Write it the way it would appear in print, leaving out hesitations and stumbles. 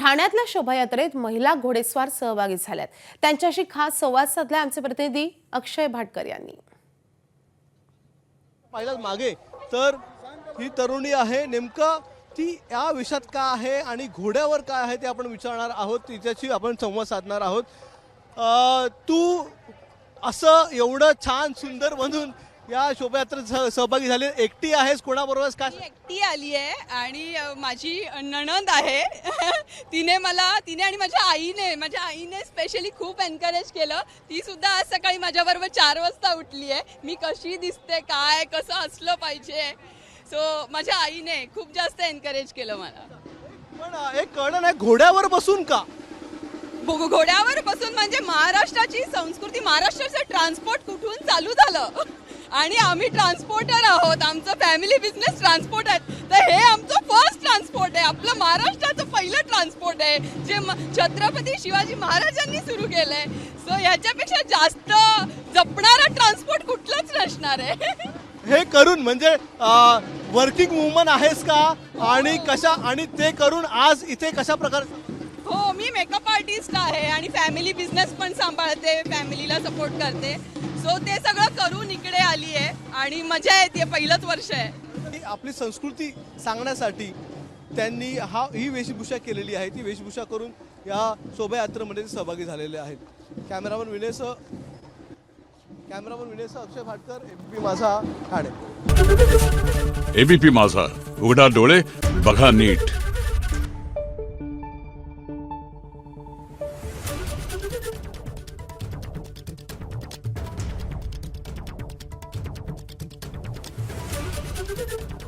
ठाण्यातल्या शोभायात्रेत महिला घोडेस्वार सहभागी झाल्यात। त्यांच्याशी खास संवाद साधला आमचे प्रतिनिधी अक्षय भाटकर यांनी। पाहिलं मागे तर ही तरुणी आहे, नेमकं ती या विषयात का आहे आणि घोड्यावर काय आहे ते आपण विचारणार आहोत, तिच्याशी आपण संवाद साधणार आहोत। तू असं एवढं छान सुंदर बनून या शोभायात्रेत सहभागी झाली, एकटी आहेस कोणाबरोबर काय? एकटी आली आहे आणि माझी नणंद आहे तिने आणि माझ्या आईने स्पेशली खूप एनकरेज केलं। ती सुद्धा आज सकाळी माझ्याबरोबर 4 वाजता उठली आहे। मी कशी दिसते, काय कसं असलं पाहिजे, सो माझ्या आईने खूप जास्त एनकरेज केलं मला। पण एक कळलं नाही, घोड्यावर बसून का? घोड्यावर बसून म्हणजे महाराष्ट्राची संस्कृती, महाराष्ट्राचं ट्रान्सपोर्ट कुठून चालू झालं आणि आम्ही ट्रान्सपोर्टर आहोत, आमचं फॅमिली बिझनेस ट्रान्सपोर्ट आहे, तर हे आमचं फर्स्ट ट्रान्सपोर्ट आहे, आपलं महाराष्ट्राचं पहिलं ट्रान्सपोर्ट आहे जे छत्रपती शिवाजी महाराजांनी सुरू केलंय। सो ह्याच्यापेक्षा जास्त जपणारा ट्रान्सपोर्ट कुठलंच नसणार आहे। हे करून म्हणजे वर्किंग वुमन आहेस का आणि कशा, आणि ते करून आज इथे कशा प्रकारे? हो, मी मेकअप आर्टिस्ट आहे आणि फॅमिली बिझनेस पण सांभाळते, फॅमिलीला सपोर्ट करते। सो ते सगळं करून इकडे आली आहे आणि मजा येते, पहिलंच वर्ष आहे। आपली संस्कृती सांगण्यासाठी त्यांनी ही वेशभूषा केलेली आहे, ती वेशभूषा करून या शोभायात्रेमध्ये सहभागी झालेले आहेत। कॅमेरामन विनयसह अक्षय भाटकर, एबीपी माझा, ठाणे। एबीपी माझा, उघडा डोळे बघा नीट। Thank you.